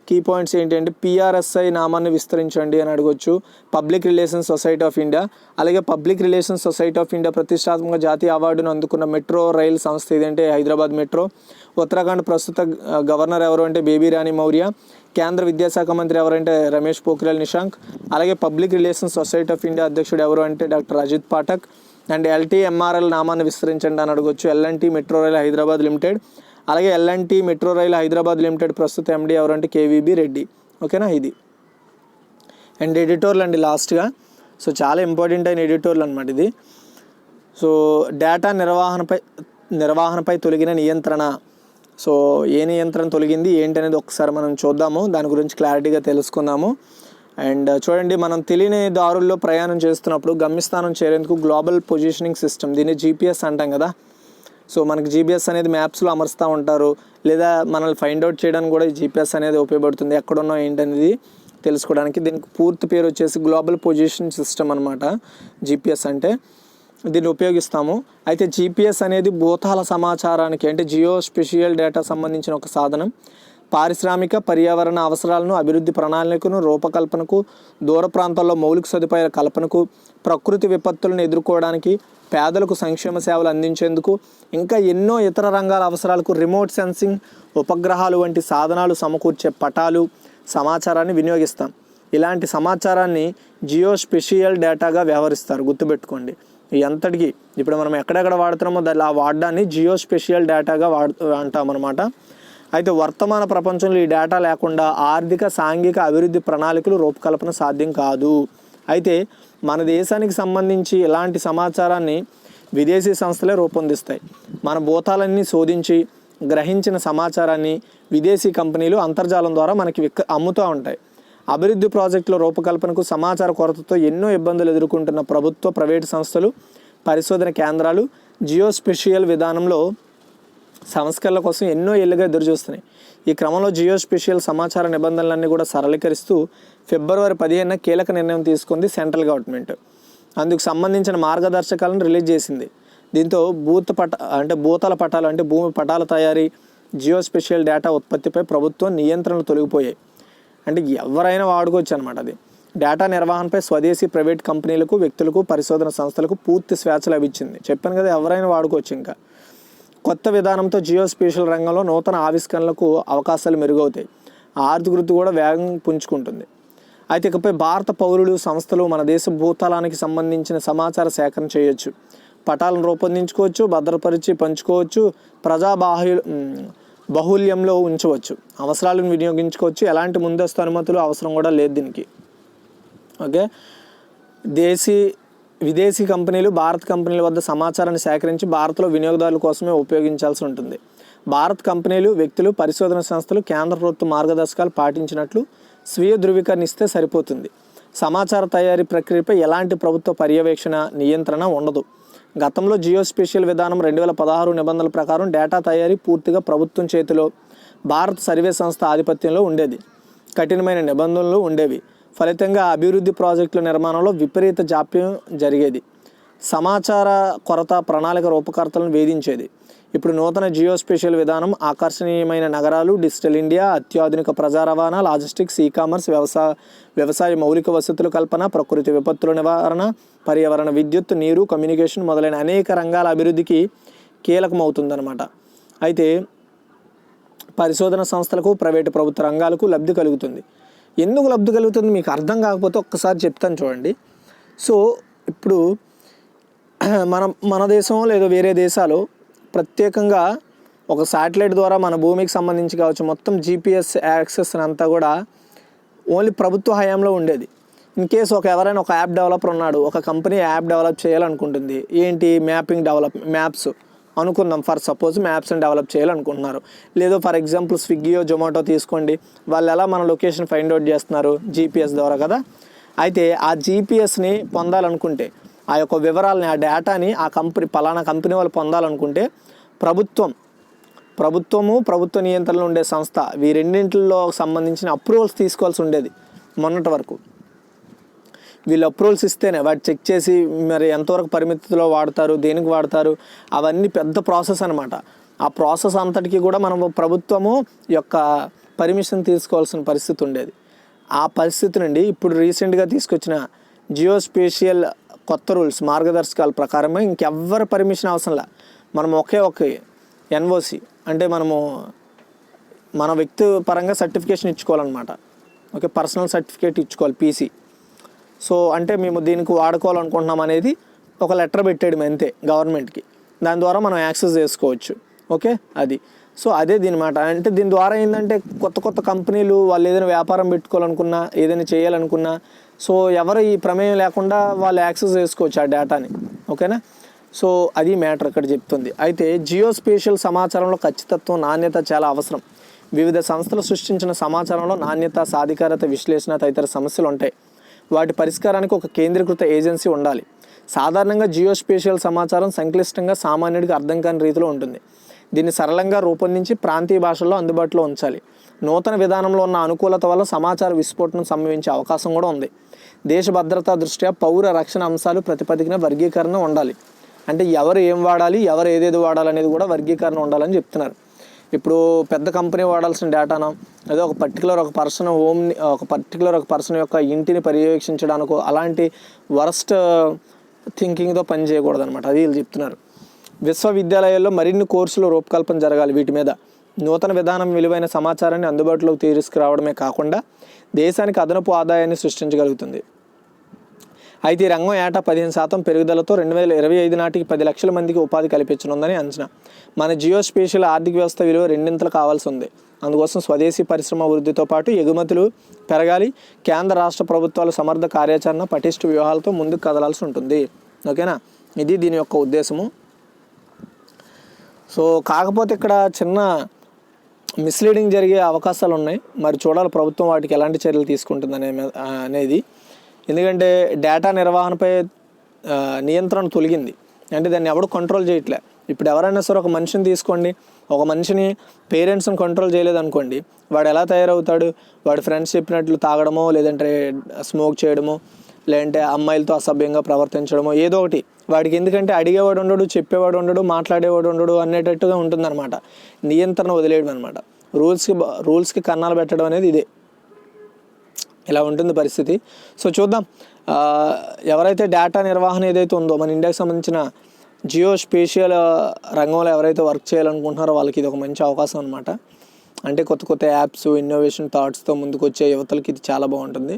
కీ పాయింట్స్ ఏంటంటే పిఆర్ఎస్ఐ నామాన్ని విస్తరించండి అని అడగొచ్చు. Public relations society of India. అలాగే public relations society of India ప్రతిష్టాత్మక జాతీయ అవార్డును అందుకున్న మెట్రో రైల్ సంస్థ ఇదంటే హైదరాబాద్ మెట్రో. ఉత్తరాఖండ్ ప్రస్తుత గవర్నర్ ఎవరు అంటే బేబీ రాణి మౌర్య. కేంద్ర విద్యాశాఖ మంత్రి ఎవరంటే రమేష్ పోఖ్రియాల్ నిశాంక్. అలాగే public relations society of India అధ్యక్షుడు ఎవరు అంటే doctor Ajit Pathak. And LTMRL నామాన్ని విస్తరించండి అని అడగొచ్చు. L and T metro rail Hyderabad limited. అలాగే L and T metro rail Hyderabad limited ప్రస్తుత ఎండి ఎవరంటే కేవీబీ రెడ్డి. ఓకేనా, ఇది. అండ్ ఎడిటోర్లు అండి లాస్ట్గా. చాలా ఇంపార్టెంట్ అయిన ఎడిటోర్లు అనమాట ఇది. డేటా నిర్వహణపై తొలగిన నియంత్రణ. ఏ నియంత్రణ తొలగింది ఏంటి అనేది ఒకసారి మనం చూద్దాము, దాని గురించి క్లారిటీగా తెలుసుకుందాము. అండ్ చూడండి, మనం తెలియని దారుల్లో ప్రయాణం చేస్తున్నప్పుడు గమ్యస్థానం చేరేందుకు గ్లోబల్ పొజిషనింగ్ సిస్టమ్, దీన్ని జీపీఎస్ అంటాం కదా. మనకి జీపీఎస్ అనేది మ్యాప్స్లో అమరుస్తూ ఉంటారు, లేదా మనల్ని ఫైండ్ అవుట్ చేయడానికి కూడా ఈ జీపీఎస్ అనేది ఉపయోగపడుతుంది, ఎక్కడున్నా ఏంటనేది తెలుసుకోవడానికి. దీనికి పూర్తి పేరు వచ్చేసి గ్లోబల్ పొజిషన్ సిస్టమ్ అనమాట, జీపీఎస్ అంటే. దీన్ని ఉపయోగిస్తాము. అయితే జీపీఎస్ అనేది భూతాల సమాచారానికి అంటే జియో స్పేషియల్ డేటా సంబంధించిన ఒక సాధనం. పారిశ్రామిక పర్యావరణ అవసరాలను, అభివృద్ధి ప్రణాళికను రూపకల్పనకు, దూర ప్రాంతాల్లో మౌలిక సదుపాయాల కల్పనకు, ప్రకృతి విపత్తులను ఎదుర్కోవడానికి, పేదలకు సంక్షేమ సేవలు అందించేందుకు, ఇంకా ఎన్నో ఇతర రంగాల అవసరాలకు రిమోట్ సెన్సింగ్, ఉపగ్రహాలు వంటి సాధనాలు సమకూర్చే పటాలు, సమాచారాన్ని వినియోగిస్తాం. ఇలాంటి సమాచారాన్ని జియో స్పేషియల్ డేటాగా వ్యవహరిస్తారు, గుర్తుపెట్టుకోండి. ఎంతటికి ఇప్పుడు మనం ఎక్కడెక్కడ వాడుతున్నామో దాన్ని ఆ వాడడాన్ని జియో స్పేషియల్ డేటాగా అంటామన్నమాట. అయితే వర్తమాన ప్రపంచంలో ఈ డేటా లేకుండా ఆర్థిక, సాంఘిక అభివృద్ధి ప్రణాళికలు రూపకల్పన సాధ్యం కాదు. అయితే మన దేశానికి సంబంధించి ఇలాంటి సమాచారాన్ని విదేశీ సంస్థలే రూపొందిస్తాయి. మన భూతాలన్నీ శోధించి గ్రహించిన సమాచారాన్ని విదేశీ కంపెనీలు అంతర్జాలం ద్వారా మనకి అమ్ముతూ ఉంటాయి. అభివృద్ధి ప్రాజెక్టుల రూపకల్పనకు సమాచార కొరతతో ఎన్నో ఇబ్బందులు ఎదుర్కొంటున్న ప్రభుత్వ, ప్రైవేటు సంస్థలు, పరిశోధన కేంద్రాలు జియో స్పేషియల్ విధానంలో సంస్కరణల కోసం ఎన్నో ఏళ్ళుగా ఎదురుచూస్తున్నాయి. ఈ క్రమంలో జియో స్పేషియల్ సమాచార నిబంధనలన్నీ కూడా సరళీకరిస్తూ ఫిబ్రవరి 15న కీలక నిర్ణయం తీసుకుంది సెంట్రల్ గవర్నమెంట్. అందుకు సంబంధించిన మార్గదర్శకాలను రిలీజ్ చేసింది. దీంతో భూతల పటాలు అంటే భూమి పటాల తయారీ, జియో స్పేషియల్ డేటా ఉత్పత్తిపై ప్రభుత్వం నియంత్రణలు తొలగిపోయాయి. అంటే ఎవరైనా వాడుకోవచ్చు అనమాట. అది డేటా నిర్వహణపై స్వదేశీ ప్రైవేట్ కంపెనీలకు, వ్యక్తులకు, పరిశోధన సంస్థలకు పూర్తి స్వేచ్ఛ లభించింది. చెప్పాను కదా, ఎవరైనా వాడుకోవచ్చు. ఇంకా కొత్త విధానంతో జియో స్పేషియల్ రంగంలో నూతన ఆవిష్కరణలకు అవకాశాలు మెరుగవుతాయి. ఆర్థిక వృద్ధి కూడా వేగం పుంజుకుంటుంది. అయితే ఇకపై భారత పౌరులు, సంస్థలు మన దేశ భూతలానికి సంబంధించిన సమాచార సేకరణ చేయొచ్చు, పటాలను రూపొందించుకోవచ్చు, భద్రపరిచి పంచుకోవచ్చు, బాహుళ్యంలో ఉంచవచ్చు, అవసరాలను వినియోగించుకోవచ్చు. ఎలాంటి ముందస్తు అనుమతులు అవసరం కూడా లేదు దీనికి. ఓకే, విదేశీ కంపెనీలు భారత కంపెనీల వద్ద సమాచారాన్ని సేకరించి భారత్లో వినియోగదారుల కోసమే ఉపయోగించాల్సి ఉంటుంది. భారత కంపెనీలు, వ్యక్తులు, పరిశోధన సంస్థలు కేంద్ర ప్రభుత్వ మార్గదర్శకాలు పాటించినట్లు స్వీయ ధృవీకరణ ఇస్తే సరిపోతుంది. సమాచార తయారీ ప్రక్రియపై ఎలాంటి ప్రభుత్వ పర్యవేక్షణ, నియంత్రణ ఉండదు. గతంలో జియోస్పేషియల్ విధానం 2016 నిబంధనల ప్రకారం డేటా తయారీ పూర్తిగా ప్రభుత్వం చేతిలో, భారత సర్వే సంస్థ ఆధిపత్యంలో ఉండేది. కఠినమైన నిబంధనలు ఉండేవి. ఫలితంగా అభివృద్ధి ప్రాజెక్టుల నిర్మాణంలో విపరీత జాప్యం జరిగేది. సమాచార కొరత ప్రణాళిక రూపకర్తలను వేధించేది. ఇప్పుడు నూతన జియోస్పేషియల్ విధానం ఆకర్షణీయమైన నగరాలు, డిజిటల్ ఇండియా, అత్యాధునిక ప్రజా రవాణా, లాజిస్టిక్స్, ఈకామర్స్, వ్యవసాయ మౌలిక వసతుల కల్పన, ప్రకృతి విపత్తుల నివారణ, పర్యావరణ, విద్యుత్, నీరు, కమ్యూనికేషన్ మొదలైన అనేక రంగాల అభివృద్ధికి కీలకమవుతుందన్నమాట. అయితే పరిశోధన సంస్థలకు, ప్రైవేటు ప్రభుత్వ రంగాలకు లబ్ధి కలుగుతుంది. ఎందుకు లబ్ధి కలుగుతుంది మీకు అర్థం కాకపోతే ఒక్కసారి చెప్తాను చూడండి. సో ఇప్పుడు మన దేశం లేదా వేరే దేశాలు ప్రత్యేకంగా ఒక శాటిలైట్ ద్వారా మన భూమికి సంబంధించి కావచ్చు మొత్తం జీపీఎస్ యాక్సెస్ అంతా కూడా ఓన్లీ ప్రభుత్వ హయాంలో ఉండేది. ఇన్ కేసు ఎవరైనా ఒక యాప్ డెవలపర్ ఉన్నాడు, ఒక కంపెనీ యాప్ డెవలప్ చేయాలనుకుంటుంది, ఏంటి మ్యాప్స్ అనుకుందాం, ఫర్ సపోజ్ మ్యాప్స్ని డెవలప్ చేయాలనుకుంటున్నారు. లేదో ఫర్ ఎగ్జాంపుల్ స్విగ్గీయో జొమాటో తీసుకోండి, వాళ్ళు ఎలా మన లొకేషన్ ఫైండ్ అవుట్ చేస్తున్నారు, జీపీఎస్ ద్వారా కదా. అయితే ఆ జీపీఎస్ని పొందాలనుకుంటే, ఆ యొక్క వివరాలని, ఆ డేటాని ఆ పలానా కంపెనీ వాళ్ళు పొందాలనుకుంటే ప్రభుత్వము ప్రభుత్వ నియంత్రణలో ఉండే సంస్థ ఈ రెండింటిలో సంబంధించిన అప్రూవల్స్ తీసుకోవాల్సి ఉండేది మొన్నటి వరకు. వీళ్ళు అప్రూవల్స్ ఇస్తేనే వాటి చెక్ చేసి మరి ఎంతవరకు పరిమితిలో వాడతారు, దేనికి వాడతారు, అవన్నీ పెద్ద ప్రాసెస్ అనమాట. ఆ ప్రాసెస్ అంతటికీ కూడా మనం ప్రభుత్వము యొక్క పర్మిషన్ తీసుకోవాల్సిన పరిస్థితి ఉండేది. ఆ పరిస్థితి నుండి ఇప్పుడు రీసెంట్గా తీసుకొచ్చిన జియోస్పేషియల్ కొత్త రూల్స్, మార్గదర్శకాల ప్రకారమే ఇంకెవ్వరి పర్మిషన్ అవసరంలా, మనం ఒకే ఎన్ఓసి అంటే మన వ్యక్తి పరంగా సర్టిఫికేషన్ ఇచ్చుకోవాలన్నమాట. ఓకే, పర్సనల్ సర్టిఫికేట్ ఇచ్చుకోవాలి, పీసీ. సో అంటే మేము దీనికి వాడుకోవాలనుకుంటున్నాం అనేది ఒక లెటర్ పెట్టేయడం అంతే గవర్నమెంట్కి, దాని ద్వారా మనం యాక్సెస్ చేసుకోవచ్చు. ఓకే, అది సో అదే దీనిమాట. అంటే దీని ద్వారా ఏంటంటే కొత్త కంపెనీలు వాళ్ళు ఏదైనా వ్యాపారం పెట్టుకోవాలనుకున్నా, ఏదైనా చేయాలనుకున్నా, సో ఎవరు ఈ ప్రమేయం లేకుండా వాళ్ళు యాక్సెస్ చేసుకోవచ్చు ఆ డేటాని. ఓకేనా, సో అది మ్యాటర్ ఇక్కడ చెప్తుంది. అయితే జియోస్పేషియల్ సమాచారంలో ఖచ్చితత్వం, నాణ్యత చాలా అవసరం. వివిధ సంస్థలు సృష్టించిన సమాచారంలో నాణ్యత, సాధికారత, విశ్లేషణ తదితర సమస్యలు ఉంటాయి. వాటి పరిష్కారానికి ఒక కేంద్రీకృత ఏజెన్సీ ఉండాలి. సాధారణంగా జియోస్పేషియల్ సమాచారం సంక్లిష్టంగా, సామాన్యుడికి అర్థం కాని రీతిలో ఉంటుంది. దీన్ని సరళంగా రూపొందించి ప్రాంతీయ భాషల్లో అందుబాటులో ఉంచాలి. నూతన విధానంలో ఉన్న అనుకూలత వల్ల సమాచార విస్ఫోటనం సంభవించే అవకాశం కూడా ఉంది. దేశ భద్రతా దృష్ట్యా పౌర రక్షణ అంశాలు ప్రతిపాదికన వర్గీకరణ ఉండాలి. అంటే ఎవరు ఏం వాడాలి, ఎవరు ఏదేది వాడాలి అనేది కూడా వర్గీకరణ ఉండాలని చెప్తున్నారు. ఇప్పుడు పెద్ద కంపెనీ వాడాల్సిన డేటాను ఏదో ఒక పర్టికులర్ ఒక పర్సన్ యొక్క ఇంటిని పర్యవేక్షించడానికో అలాంటి వరస్ట్ థింకింగ్తో పని చేయకూడదు అనమాట. అది వీళ్ళు చెప్తున్నారు. విశ్వవిద్యాలయాల్లో మరిన్ని కోర్సులు రూపకల్పన జరగాలి. వీటి మీద నూతన విధానం విలువైన సమాచారాన్ని అందుబాటులోకి తీసుకురావడమే కాకుండా దేశానికి అదనపు ఆదాయాన్ని సృష్టించగలుగుతుంది. అయితే ఈ రంగం ఏటా 15% పెరుగుదలతో 2025 నాటికి 10 లక్షల మందికి ఉపాధి కల్పించనుందని అంచనా. మన జియోస్పేషియల్ ఆర్థిక వ్యవస్థ విలువ రెండింతలు కావాల్సి ఉంది. అందుకోసం స్వదేశీ పరిశ్రమ వృద్ధితో పాటు ఎగుమతులు పెరగాలి. కేంద్ర రాష్ట్ర ప్రభుత్వాలు సమర్థ కార్యాచరణ, పటిష్ట వ్యూహాలతో ముందుకు కదలాల్సి ఉంటుంది. ఓకేనా, ఇది దీని యొక్క ఉద్దేశము. సో కాకపోతే ఇక్కడ చిన్న మిస్లీడింగ్ జరిగే అవకాశాలు ఉన్నాయి. మరి చూడాలి ప్రభుత్వం వాటికి ఎలాంటి చర్యలు తీసుకుంటుంది అనేది. ఎందుకంటే డేటా నిర్వహణపై నియంత్రణ తొలగింది. అంటే దాన్ని ఎవడు కంట్రోల్ చేయట్లే. ఇప్పుడు ఎవరైనా సరే ఒక మనిషిని తీసుకోండి, ఒక మనిషిని పేరెంట్స్ని కంట్రోల్ చేయలేదనుకోండి, వాడు ఎలా తయారవుతాడు? వాడు ఫ్రెండ్స్ చెప్పినట్లు తాగడమో, లేదంటే స్మోక్ చేయడమో, లేదంటే అమ్మాయిలతో అసభ్యంగా ప్రవర్తించడమో, ఏదో ఒకటి. వాడికి ఎందుకంటే అడిగేవాడు ఉండడు, చెప్పేవాడు ఉండడు, మాట్లాడేవాడు ఉండడు అనేటట్టుగా ఉంటుందన్నమాట. నియంత్రణ వదిలేయడం అనమాట. రూల్స్కి కన్నాలు పెట్టడం అనేది ఇదే. ఇలా ఉంటుంది పరిస్థితి. సో చూద్దాం, ఎవరైతే డేటా నిర్వహణ ఏదైతే ఉందో మన ఇండియాకి సంబంధించిన జియోస్పేషియల్ రంగంలో ఎవరైతే వర్క్ చేయాలనుకుంటున్నారో వాళ్ళకి ఇది ఒక మంచి అవకాశం అనమాట. అంటే కొత్త యాప్స్, ఇన్నోవేషన్ థాట్స్తో ముందుకు వచ్చే యువతలకి ఇది చాలా బాగుంటుంది.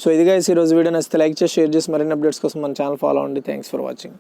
సో ఇది గైస్ ఈరోజు వీడియో నచ్చితే లైక్ చేసి షేర్ చేసి మరిన్ని అప్డేట్స్ కోసం మన ఛానల్ ఫాలో అవ్వండి. Thanks for watching.